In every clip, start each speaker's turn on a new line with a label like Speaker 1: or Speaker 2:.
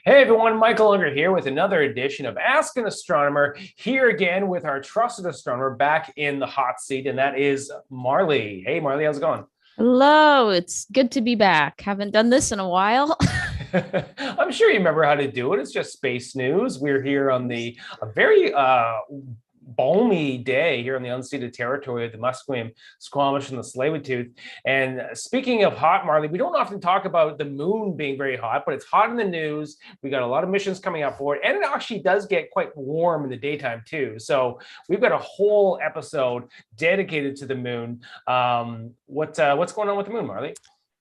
Speaker 1: Hey everyone, Michael Unger here with another edition of Ask an Astronomer, here again with our trusted astronomer back in the hot seat, and that is Marley. Hey Marley, how's it going?
Speaker 2: Hello, it's good to be back. Haven't done this in a while.
Speaker 1: I'm sure you remember how to do it. It's just space news. We're here on the a very balmy day here on the unceded territory of the Musqueam, Squamish, and the Tsleil-Waututh. And speaking of hot, Marley, we don't often talk about the moon being very hot, but it's hot in the news. We got a lot of missions coming up for it, and it actually does get quite warm in the daytime too. So we've got a whole episode dedicated to the moon. What's going on with the moon, Marley?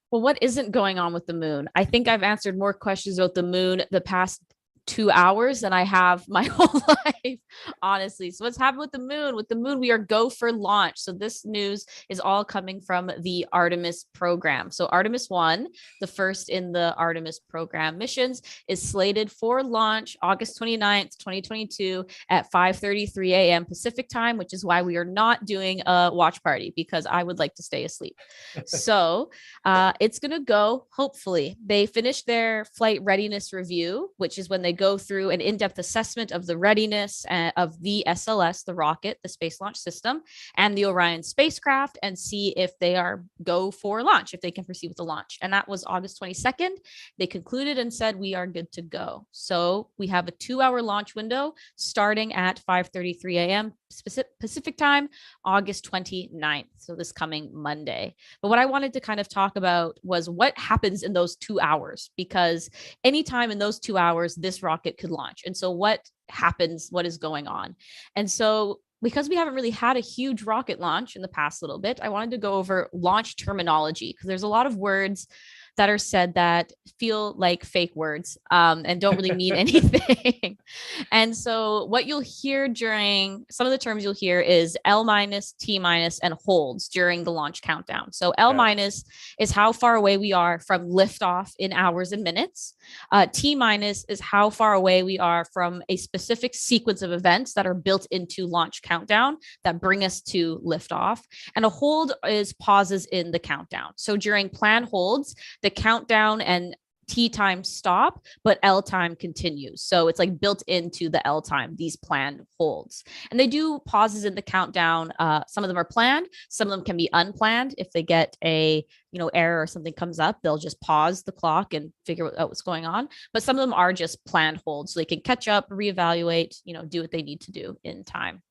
Speaker 2: Well, what isn't going on with the moon? I think I've answered more questions about the moon the past 2 hours than I have my whole life, honestly. So, what's happened with the moon? With the moon, we are go for launch. So, this news is all coming from the Artemis program. So, Artemis 1, the first in the Artemis program missions, is slated for launch August 29th, 2022 at 5:33 a.m. Pacific time, which is why we are not doing a watch party because I would like to stay asleep. So, it's going to go, hopefully. They finished their flight readiness review, which is when they go through an in-depth assessment of the readiness of the SLS, the rocket, the Space Launch System, and the Orion spacecraft, and see if they are go for launch, if they can proceed with the launch. And that was August 22nd. They concluded and said, we are good to go. So we have a 2-hour launch window starting at 5:33 a.m. Pacific time, August 29th. So this coming Monday. But what I wanted to kind of talk about was what happens in those 2 hours, because anytime in those 2 hours, this rocket could launch. And so what happens, what is going on? And so because we haven't really had a huge rocket launch in the past little bit, I wanted to go over launch terminology because there's a lot of words that are said that feel like fake words and don't really mean anything. And so what you'll hear during some of the terms you'll hear is L minus, T minus, and holds during the launch countdown. So L minus is how far away we are from liftoff in hours and minutes. T minus is how far away we are from a specific sequence of events that are built into launch countdown that bring us to liftoff. And a hold is pauses in the countdown. So during planned holds, the countdown and T time stop, but L time continues. So it's like built into the L time, these planned holds. And they do pauses in the countdown. Some of them are planned, some of them can be unplanned. If they get a error or something comes up, they'll just pause the clock and figure out what's going on. But some of them are just planned holds. So they can catch up, reevaluate, do what they need to do in time.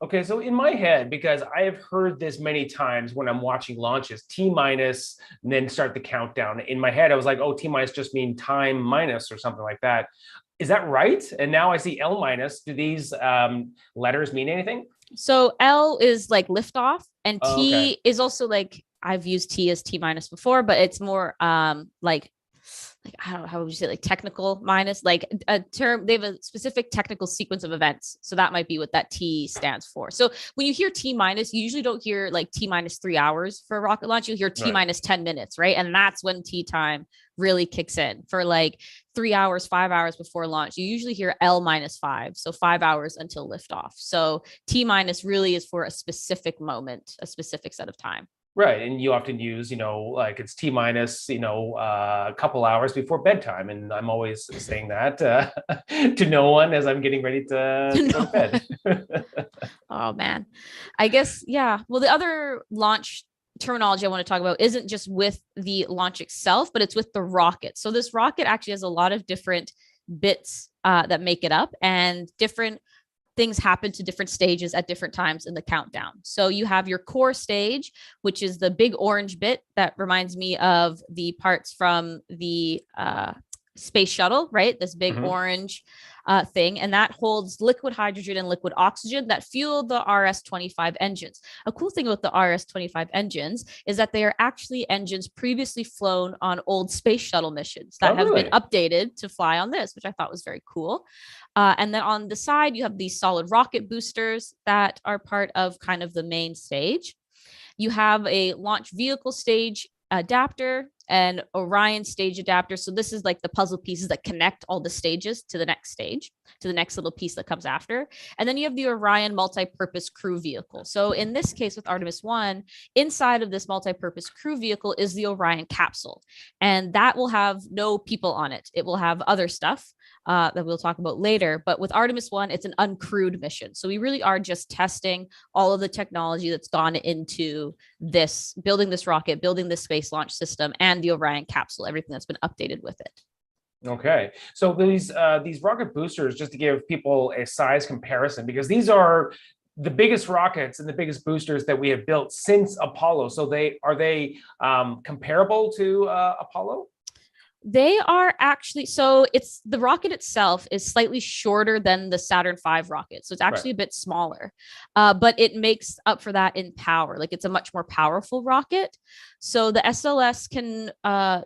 Speaker 1: Okay, so in my head, because I have heard this many times when I'm watching launches, T minus, and then start the countdown. In my head, I was like, oh, T minus just mean time minus or something like that. Is that right? And now I see L minus. Do these letters mean anything?
Speaker 2: So L is like liftoff, and
Speaker 1: Oh, okay.
Speaker 2: T is also like I've used T as T minus before, but it's more like I don't know how would you say, like technical minus, like a term. They have a specific technical sequence of events, so that might be what that T stands for. So when you hear T minus, you usually don't hear like T minus 3 hours for a rocket launch. You hear T
Speaker 1: Right.
Speaker 2: minus 10 minutes, right? And that's when T time really kicks in for like 3 hours, 5 hours before launch. You usually hear L minus 5, so 5 hours until liftoff. So T minus really is for a specific moment, a specific set of time.
Speaker 1: Right. And you often use, like it's T minus, a couple hours before bedtime. And I'm always saying that to no one as I'm getting ready to go to
Speaker 2: No.
Speaker 1: bed.
Speaker 2: Oh man. I guess, yeah. Well, the other launch terminology I want to talk about isn't just with the launch itself, but it's with the rocket. So this rocket actually has a lot of different bits that make it up, and different things happen to different stages at different times in the countdown. So you have your core stage, which is the big orange bit that reminds me of the parts from the space shuttle, right? This big
Speaker 1: Mhm.
Speaker 2: orange thing, and that holds liquid hydrogen and liquid oxygen that fuel the RS-25 engines. A cool thing about the RS-25 engines is that they are actually engines previously flown on old space shuttle missions that
Speaker 1: Oh,
Speaker 2: have been
Speaker 1: really?
Speaker 2: updated to fly on this, which I thought was very cool. And then on the side, you have these solid rocket boosters that are part of kind of the main stage. You have a launch vehicle stage adapter, an Orion stage adapter. So this is like the puzzle pieces that connect all the stages to the next stage, to the next little piece that comes after. And then you have the Orion multi-purpose crew vehicle. So in this case with Artemis 1, inside of this multi-purpose crew vehicle is the Orion capsule. And that will have no people on it. It will have other stuff that we'll talk about later. But with Artemis 1, it's an uncrewed mission. So we really are just testing all of the technology that's gone into this, building this rocket, building this space launch system, and the Orion capsule, everything that's been updated with it.
Speaker 1: Okay, so these rocket boosters, just to give people a size comparison, because these are the biggest rockets and the biggest boosters that we have built since Apollo. So are they comparable to Apollo?
Speaker 2: They are actually, so it's the rocket itself is slightly shorter than the Saturn V rocket. So it's actually a bit smaller, but it makes up for that in power. Like it's a much more powerful rocket. So the SLS can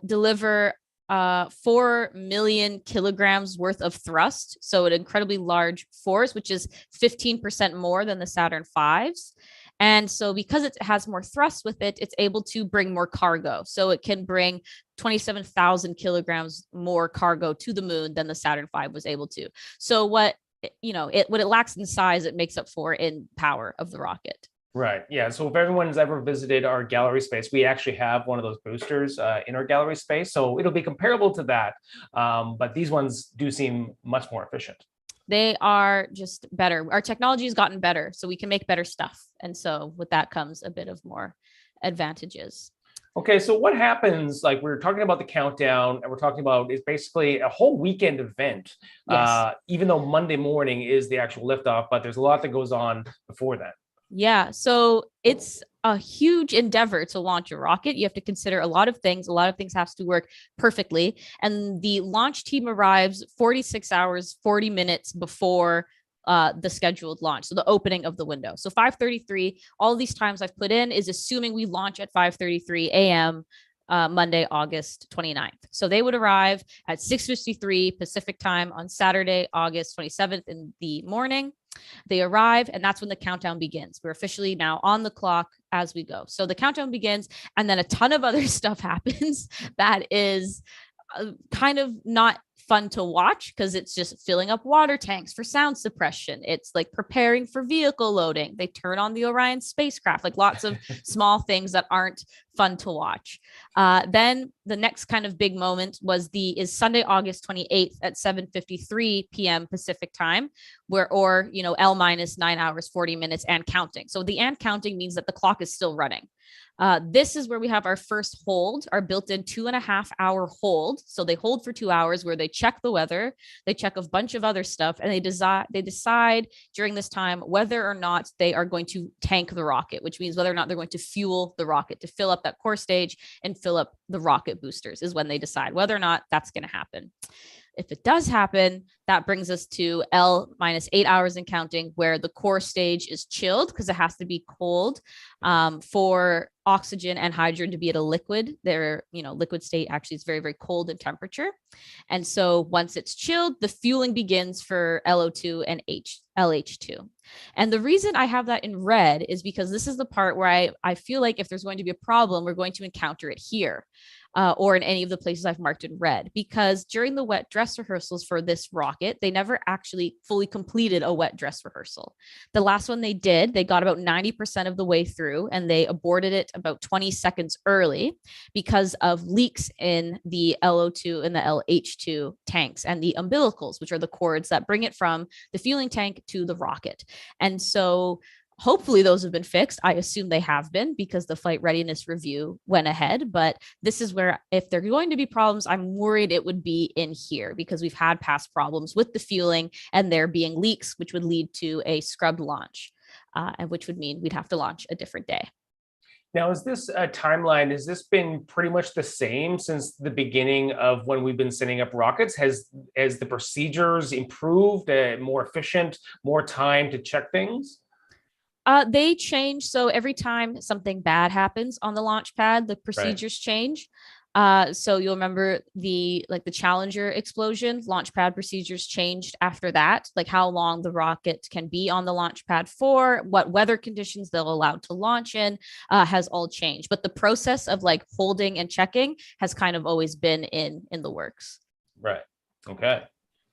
Speaker 2: deliver 4 million kilograms worth of thrust. So an incredibly large force, which is 15% more than the Saturn V's. And so because it has more thrust with it, it's able to bring more cargo. So it can bring 27,000 kilograms more cargo to the moon than the Saturn V was able to. So what it lacks in size, it makes up for in power of the rocket.
Speaker 1: Right. Yeah. So if everyone's ever visited our gallery space, we actually have one of those boosters in our gallery space. So it'll be comparable to that. But these ones do seem much more efficient.
Speaker 2: They are just better. Our technology has gotten better, so we can make better stuff. And so with that comes a bit of more advantages.
Speaker 1: Okay, so what happens, like we're talking about the countdown and we're talking about is basically a whole weekend event,
Speaker 2: Yes.
Speaker 1: Even though Monday morning is the actual liftoff, but there's a lot that goes on before that.
Speaker 2: Yeah, so it's a huge endeavor to launch a rocket. You have to consider a lot of things. A lot of things have to work perfectly. And the launch team arrives 46 hours, 40 minutes before the scheduled launch. So the opening of the window. So 5:33, all these times I've put in is assuming we launch at 5:33 a.m. Monday, August 29th. So they would arrive at 6:53 Pacific time on Saturday, August 27th in the morning. They arrive, and that's when the countdown begins. We're officially now on the clock as we go. So the countdown begins, and then a ton of other stuff happens that is kind of not fun to watch because it's just filling up water tanks for sound suppression. It's like preparing for vehicle loading. They turn on the Orion spacecraft, like lots of small things that aren't fun to watch. Then the next kind of big moment is Sunday, August 28th at 7:53 p.m. Pacific time, or L minus 9 hours, 40 minutes and counting. So the and counting means that the clock is still running. This is where we have our first hold, our built-in 2.5 hour hold. So they hold for 2 hours where they check the weather, they check a bunch of other stuff, and they decide during this time whether or not they are going to tank the rocket, which means whether or not they're going to fuel the rocket to fill up that core stage and fill up the rocket boosters is when they decide whether or not that's going to happen. If it does happen, that brings us to L minus 8 hours and counting, where the core stage is chilled because it has to be cold for oxygen and hydrogen to be at a liquid. Their liquid state actually is very, very cold in temperature. And so once it's chilled, the fueling begins for LO2 and LH2. And the reason I have that in red is because this is the part where I feel like if there's going to be a problem, we're going to encounter it here. Or in any of the places I've marked in red, because during the wet dress rehearsals for this rocket, they never actually fully completed a wet dress rehearsal. The last one they did, they got about 90% of the way through and they aborted it about 20 seconds early because of leaks in the LO2 and the LH2 tanks and the umbilicals, which are the cords that bring it from the fueling tank to the rocket. And so hopefully those have been fixed. I assume they have been because the flight readiness review went ahead. But this is where, if there are going to be problems, I'm worried it would be in here because we've had past problems with the fueling and there being leaks, which would lead to a scrubbed launch, and which would mean we'd have to launch a different day.
Speaker 1: Now, is this timeline, has this been pretty much the same since the beginning of when we've been sending up rockets? Has the procedures improved, more efficient, more time to check things?
Speaker 2: They change. So every time something bad happens on the launch pad, the procedures change. So you'll remember the Challenger explosion, launch pad procedures changed after that, like how long the rocket can be on the launch pad for, what weather conditions they'll allow to launch in, has all changed. But the process of like holding and checking has kind of always been in the works.
Speaker 1: Right. Okay.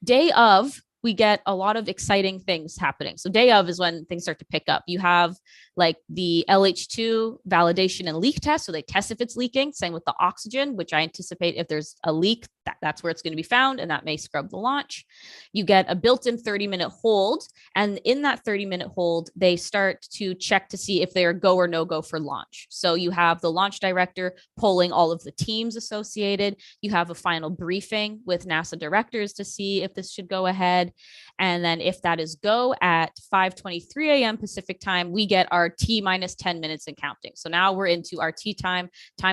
Speaker 2: Day of, we get a lot of exciting things happening. So day of is when things start to pick up. You have like the LH2 validation and leak test. So they test if it's leaking. Same with the oxygen, which I anticipate if there's a leak, that's where it's going to be found, and that may scrub the launch. You get a built-in 30-minute hold. And in that 30-minute hold, they start to check to see if they are go or no go for launch. So you have the launch director polling all of the teams associated. You have a final briefing with NASA directors to see if this should go ahead. And then if that is go at 5:23 a.m. Pacific time, we get our T minus 10 minutes and counting. So now we're into our T time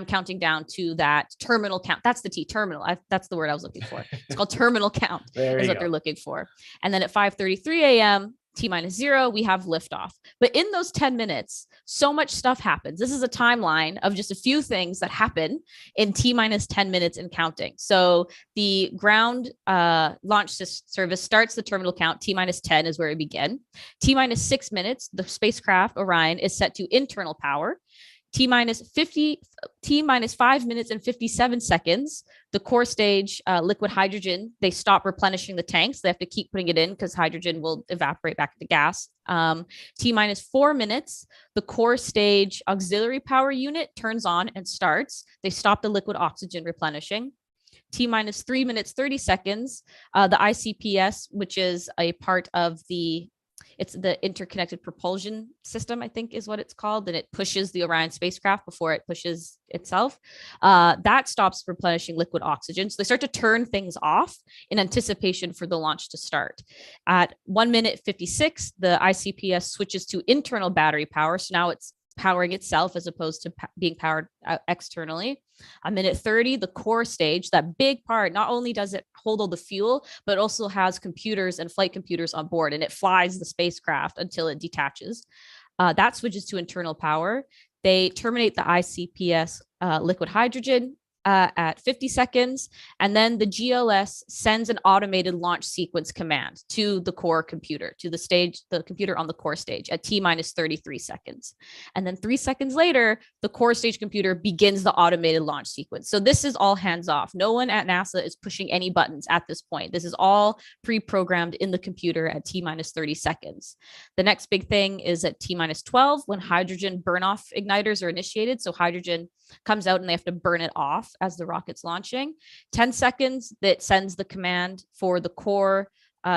Speaker 2: counting down to that terminal count. That's the T terminal. That's the word I was looking for. It's called terminal count is what they're looking for. And then at 5:33 a.m. T minus 0, we have liftoff. But in those 10 minutes, so much stuff happens. This is a timeline of just a few things that happen in T minus 10 minutes and counting. So the ground launch service starts the terminal count. T minus 10 is where we begin. T minus 6 minutes, the spacecraft Orion is set to internal power. T minus 5 minutes and 57 seconds, the core stage liquid hydrogen, they stop replenishing the tanks. They have to keep putting it in because hydrogen will evaporate back into gas. T minus 4 minutes, the core stage auxiliary power unit turns on and starts. They stop the liquid oxygen replenishing. T minus 3 minutes, 30 seconds, the ICPS, which is a part of it's the interconnected propulsion system, I think is what it's called. And it pushes the Orion spacecraft before it pushes itself. That stops replenishing liquid oxygen. So they start to turn things off in anticipation for the launch to start. At 1 minute 56, the ICPS switches to internal battery power. So now it's powering itself as opposed to being powered externally. A minute 30, the core stage, that big part, not only does it hold all the fuel, but also has computers and flight computers on board, and it flies the spacecraft until it detaches. That switches to internal power. They terminate the ICPS liquid hydrogen at 50 seconds. And then the GLS sends an automated launch sequence command to the core computer, to the computer on the core stage at T minus 33 seconds. And then 3 seconds later, the core stage computer begins the automated launch sequence. So this is all hands off. No one at NASA is pushing any buttons at this point. This is all pre-programmed in the computer at T minus 30 seconds. The next big thing is at T minus 12 when hydrogen burn-off igniters are initiated. So hydrogen comes out and they have to burn it off as the rocket's launching. 10 seconds, that sends the command for the core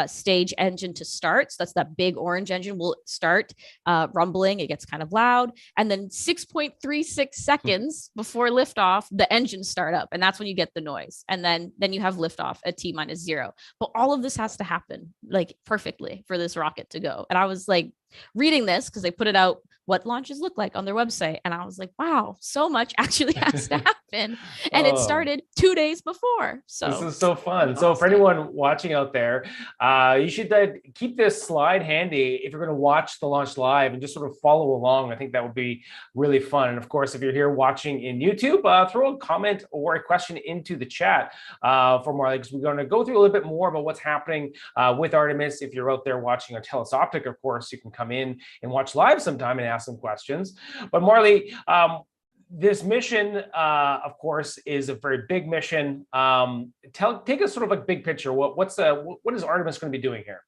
Speaker 2: stage engine to start. So that's that big orange engine will start rumbling. It gets kind of loud. And then 6.36 seconds before liftoff, the engines start up. And that's when you get the noise. And then you have liftoff at T minus 0. But all of this has to happen like perfectly for this rocket to go. And I was like, reading this because they put it out what launches look like on their website, and I was like, wow, so much actually has to happen. And it started 2 days before. So
Speaker 1: this is so fun. So for anyone watching out there, you should keep this slide handy if you're going to watch the launch live and just sort of follow along. I think that would be really fun. And of course, if you're here watching in YouTube, throw a comment or a question into the chat for Marley, because we're going to go through a little bit more about what's happening with Artemis. If you're out there watching on Telesoptic, of course, you can come in and watch live sometime and ask some questions. But Marley, this mission, of course, is a very big mission. Take us sort of like big picture. What is Artemis going to be doing here?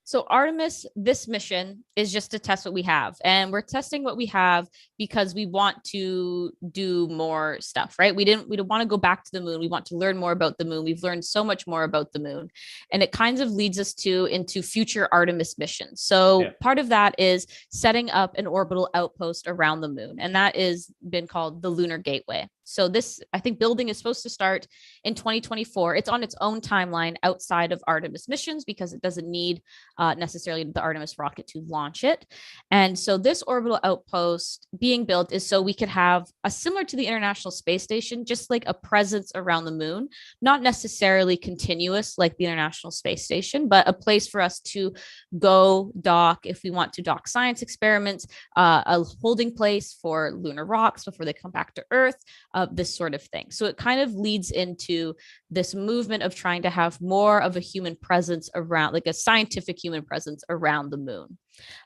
Speaker 2: So Artemis, this mission is just to test what we have. And we're testing what we have because we want to do more stuff, right? We don't want to go back to the moon. We want to learn more about the moon. We've learned so much more about the moon. And it kind of leads us into future Artemis missions. So part of that is setting up an orbital outpost around the moon. And that is been called the Lunar Gateway. So this, I think, building is supposed to start in 2024. It's on its own timeline outside of Artemis missions because it doesn't need necessarily the Artemis rocket to launch it. And so this orbital outpost being built is so we could have a similar to the International Space Station, just like a presence around the moon, not necessarily continuous like the International Space Station, but a place for us to go dock if we want to dock science experiments, a holding place for lunar rocks before they come back to Earth, this sort of thing. So it kind of leads into this movement of trying to have more of a human presence around, like a scientific human presence around the moon.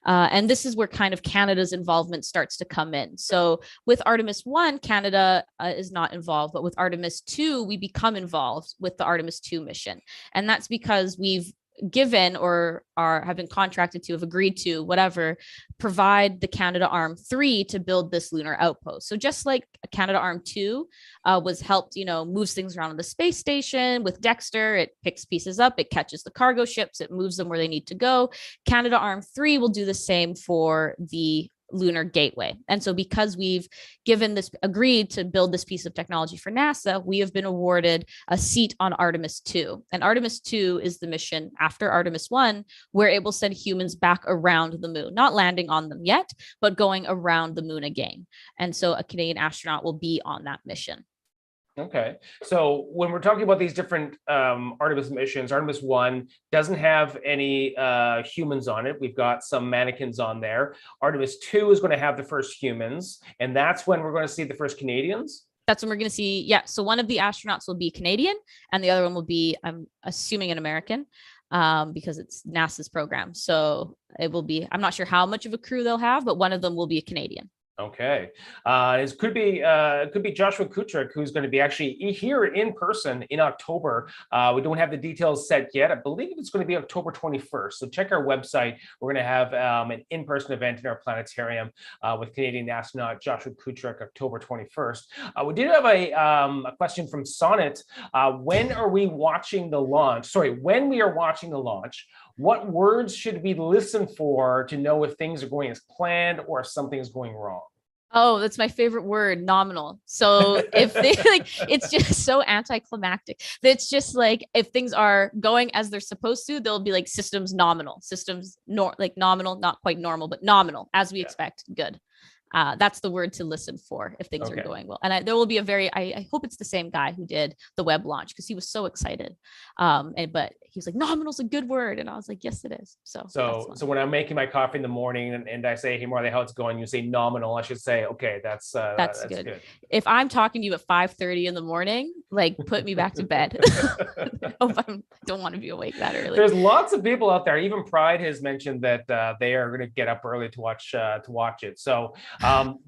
Speaker 2: And this is where kind of Canada's involvement starts to come in. So with Artemis 1, Canada is not involved, but with Artemis 2, we become involved with the Artemis 2 mission. And that's because we've given or have been contracted to, have agreed to, whatever, provide the Canadarm3 to build this lunar outpost. So just like Canadarm2 was helped, moves things around on the space station with Dexter, it picks pieces up, it catches the cargo ships, it moves them where they need to go. Canadarm3 will do the same for the Lunar Gateway. And so because we've agreed to build this piece of technology for NASA, we have been awarded a seat on Artemis 2. And Artemis 2 is the mission after Artemis 1, where it will send humans back around the moon, not landing on them yet, but going around the moon again. And so a Canadian astronaut will be on that mission.
Speaker 1: Okay, so when we're talking about these different Artemis missions, Artemis 1 doesn't have any humans on it. We've got some mannequins on there. Artemis 2 is going to have the first humans, and that's when we're going to see the first Canadians.
Speaker 2: That's when we're going to see, yeah. So one of the astronauts will be Canadian, and the other one will be, I'm assuming, an American, because it's NASA's program. So it will be, I'm not sure how much of a crew they'll have, but one of them will be a Canadian.
Speaker 1: Okay, it could be Joshua Kutrick, who's going to be actually here in person in October. We don't have the details set yet. I believe it's going to be October 21st. So check our website. We're going to have an in-person event in our planetarium with Canadian astronaut Joshua Kutrick, October 21st. We did have a question from Sonnet. When are we watching the launch? Sorry, when we are watching the launch, what words should we listen for to know if things are going as planned or if something is going wrong?
Speaker 2: Oh, that's my favorite word, nominal. So if they it's just so anticlimactic. It's just like if things are going as they're supposed to, they'll be like systems nominal, like nominal, not quite normal, but nominal as we expect. Good. That's the word to listen for if things are going well. And there will be I hope it's the same guy who did the web launch because he was so excited. But he was like, nominal's a good word. And I was like, yes, it is. So
Speaker 1: when I'm making my coffee in the morning and I say, hey, Marley, how it's going? You say nominal. I should say, okay, that's good. If
Speaker 2: I'm talking to you at 5:30 in the morning, like put me back to bed. I don't want to be awake that early.
Speaker 1: There's lots of people out there. Even Pride has mentioned that they are going to get up early to watch it. So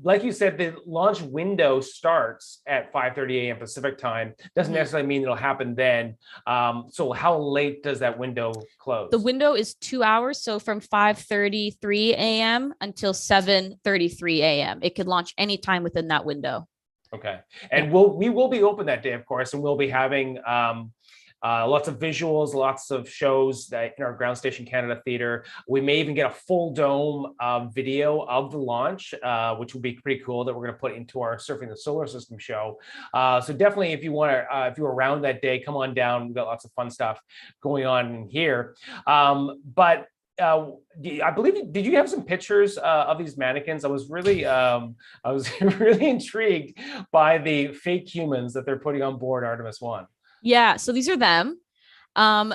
Speaker 1: like you said, the launch window starts at 5:30 a.m. Pacific time. Doesn't necessarily mean it'll happen then. So how late does that window close?
Speaker 2: The window is 2 hours. So from 5:33 a.m. until 7:33 a.m. It could launch anytime within that window.
Speaker 1: Okay. And we will be open that day, of course, and we'll be having lots of visuals, lots of shows in our Ground Station Canada Theatre. We may even get a full dome video of the launch, which would be pretty cool that we're going to put into our Surfing the Solar System show. So definitely, if you want to, if you're around that day, come on down. We've got lots of fun stuff going on here. But I believe, did you have some pictures of these mannequins? I was really really intrigued by the fake humans that they're putting on board Artemis 1.
Speaker 2: Yeah, so these are them.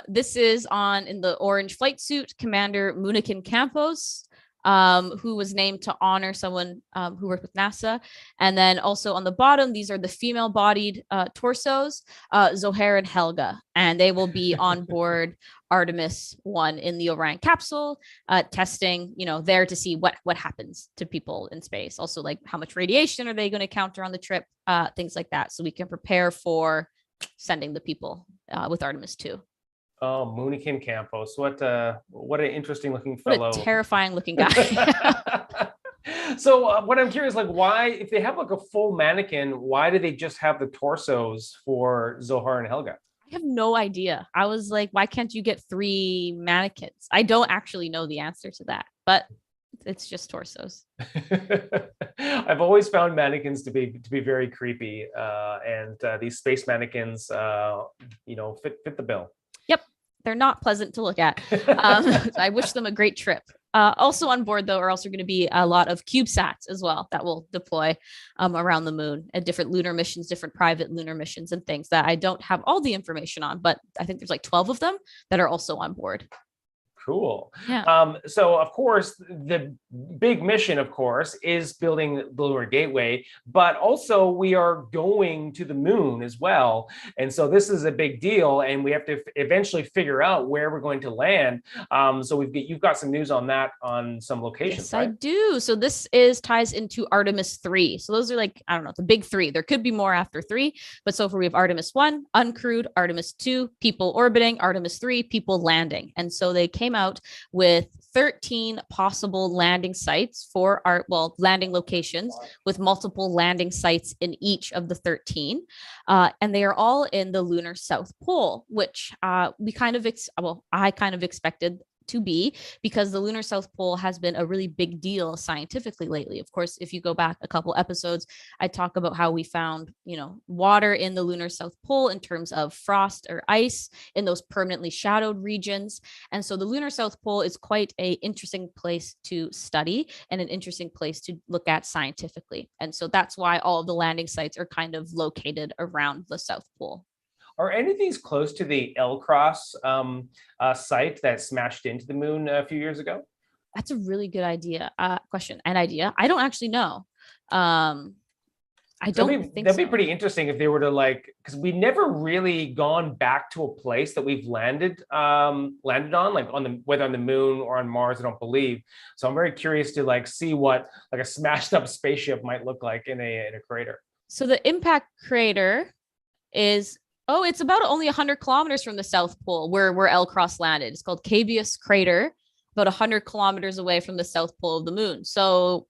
Speaker 2: This is in the orange flight suit, Commander Munikin Campos, who was named to honor someone who worked with NASA. And then also on the bottom, these are the female-bodied torsos, Zohair and Helga, and they will be on board Artemis 1 in the Orion capsule, testing, there to see what happens to people in space. Also, like how much radiation are they going to encounter on the trip, things like that, so we can prepare for sending the people with Artemis 2.
Speaker 1: Oh, Munikin Campos. What an interesting looking fellow.
Speaker 2: What a terrifying looking guy.
Speaker 1: So what I'm curious, like why, if they have like a full mannequin, why do they just have the torsos for Zohar and Helga?
Speaker 2: I have no idea. I was like, why can't you get 3 mannequins? I don't actually know the answer to that, but it's just torsos.
Speaker 1: I've always found mannequins to be very creepy, and these space mannequins, fit the bill.
Speaker 2: Yep, they're not pleasant to look at. I wish them a great trip. Also on board, though, are also going to be a lot of CubeSats as well that will deploy around the moon at different lunar missions, different private lunar missions and things that I don't have all the information on, but I think there's like 12 of them that are also on board.
Speaker 1: cool.
Speaker 2: Yeah.
Speaker 1: So of course, the big mission, of course, is building the Lunar Gateway, but also we are going to the moon as well. And so this is a big deal, and we have to eventually figure out where we're going to land. So you've got some news on that, on some locations,
Speaker 2: Yes,
Speaker 1: right?
Speaker 2: I do. So this ties into Artemis 3. So those are like, I don't know, the big three. There could be more after 3, but so far we have Artemis 1, uncrewed, Artemis 2, people orbiting, Artemis 3, people landing. And so they came out with 13 possible landing sites for landing locations with multiple landing sites in each of the 13. And they are all in the lunar South Pole, which I kind of expected to be, because the lunar South Pole has been a really big deal scientifically lately. Of course, if you go back a couple episodes, I talk about how we found, water in the lunar South Pole in terms of frost or ice in those permanently shadowed regions. And so the lunar South Pole is quite an interesting place to study and an interesting place to look at scientifically. And so that's why all of the landing sites are kind of located around the South Pole.
Speaker 1: Are any of these close to the L-Cross site that smashed into the moon a few years ago?
Speaker 2: That's a really good question and idea. I don't actually know. I don't think
Speaker 1: that'd be pretty interesting if they were to because we never really gone back to a place that we've landed on, like whether on the moon or on Mars, I don't believe. So I'm very curious to see what a smashed up spaceship might look like in a crater.
Speaker 2: So the impact crater is it's about only 100 kilometers from the South Pole where L-Cross landed. It's called Cabeus Crater, about 100 kilometers away from the South Pole of the moon. So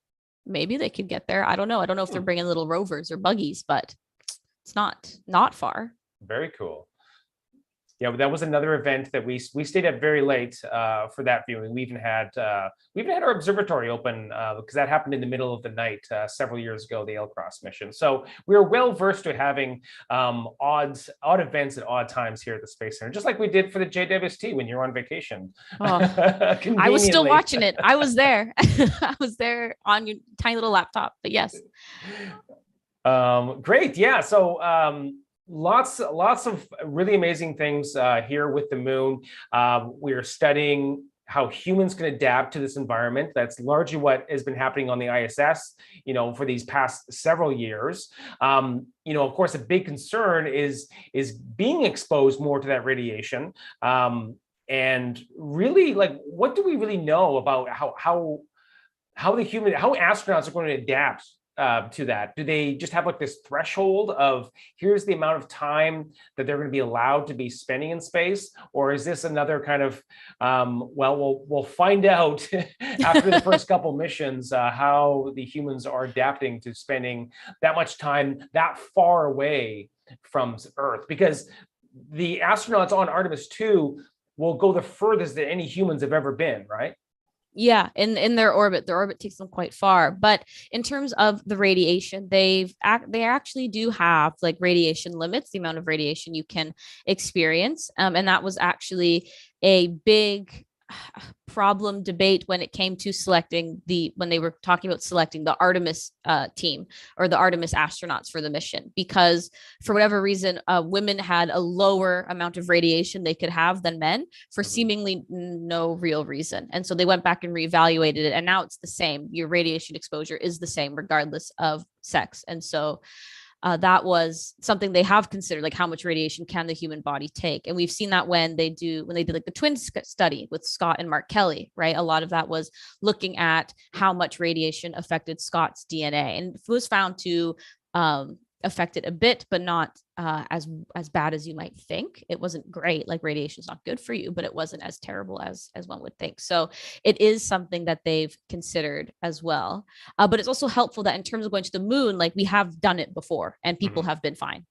Speaker 2: maybe they could get there. I don't know. I don't know if they're bringing little rovers or buggies, but it's not far.
Speaker 1: Very cool. Yeah, that was another event that we stayed up very late for that viewing. We even had our observatory open because that happened in the middle of the night several years ago, the L-Cross mission. So we were well versed to having odd events at odd times here at the Space Center, just like we did for the JWST when you were on vacation.
Speaker 2: Oh, I was still watching it. I was there. I was there on your tiny little laptop. But yes.
Speaker 1: Great. Yeah. So. Lots of really amazing things here with the moon. We're studying how humans can adapt to this environment. That's largely what has been happening on the ISS, for these past several years. Of course, a big concern is being exposed more to that radiation. And really, what do we really know about how astronauts are going to adapt to that? Do they just have this threshold of here's the amount of time that they're going to be allowed to be spending in space, or is this another kind of we'll find out after the first couple missions how the humans are adapting to spending that much time that far away from Earth, because the astronauts on Artemis II will go the furthest that any humans have ever been, right?
Speaker 2: Yeah, in their orbit takes them quite far. But in terms of the radiation, they actually do have radiation limits, the amount of radiation you can experience. And that was actually a big problem debate when it came to when they were talking about selecting the Artemis team or the Artemis astronauts for the mission, because for whatever reason, women had a lower amount of radiation they could have than men for seemingly no real reason. And so they went back and reevaluated it, and now it's the same. Your radiation exposure is the same regardless of sex. And so that was something they have considered, how much radiation can the human body take. And we've seen that when they did the twin study with Scott and Mark Kelly, right? A lot of that was looking at how much radiation affected Scott's DNA, and it was found to affect it a bit, but not as bad as you might think. It wasn't great. Radiation is not good for you, but it wasn't as terrible as one would think. So it is something that they've considered as well. But it's also helpful that in terms of going to the moon, we have done it before and people have been fine.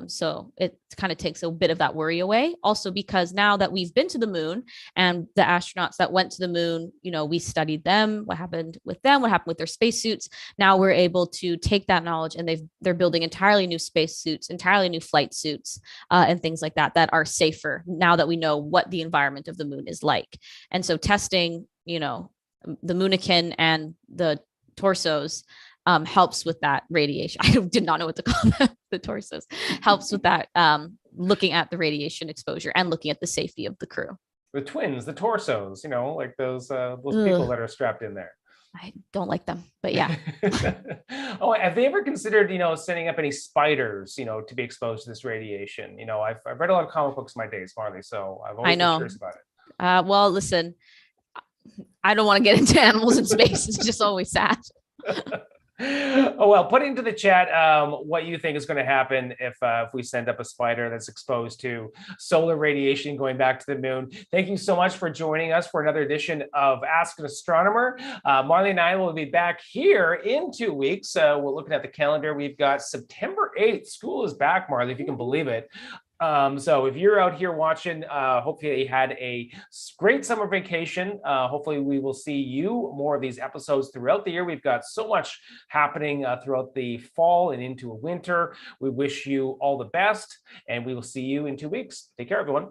Speaker 2: So it kind of takes a bit of that worry away. Also, because now that we've been to the moon and the astronauts that went to the moon, we studied them, what happened with their spacesuits. Now we're able to take that knowledge, and they're building entirely new spacesuits, entirely new flight suits, and things like that are safer now that we know what the environment of the moon is like. And so testing, the Moonikin and the torsos helps with that radiation. I did not know what to call them. The torsos helps with that, looking at the radiation exposure and looking at the safety of the crew.
Speaker 1: The twins, the torsos, like those people
Speaker 2: Ugh,
Speaker 1: that are strapped in there.
Speaker 2: I don't like them, but yeah.
Speaker 1: Oh, have they ever considered, setting up any spiders, to be exposed to this radiation? I've read a lot of comic books in my days, Marley, so I've
Speaker 2: I
Speaker 1: always been
Speaker 2: know.
Speaker 1: curious about it.
Speaker 2: Well, listen, I don't want to get into animals in space. It's just always sad.
Speaker 1: Oh, well, put into the chat what you think is going to happen if we send up a spider that's exposed to solar radiation going back to the moon. Thank you so much for joining us for another edition of Ask an Astronomer. Marley and I will be back here in 2 weeks. We're looking at the calendar. We've got September 8th. School is back, Marley, if you can believe it. So if you're out here watching, hopefully you had a great summer vacation. Hopefully we will see you more of these episodes throughout the year. We've got so much happening throughout the fall and into winter. We wish you all the best, and we will see you in 2 weeks. Take care, everyone.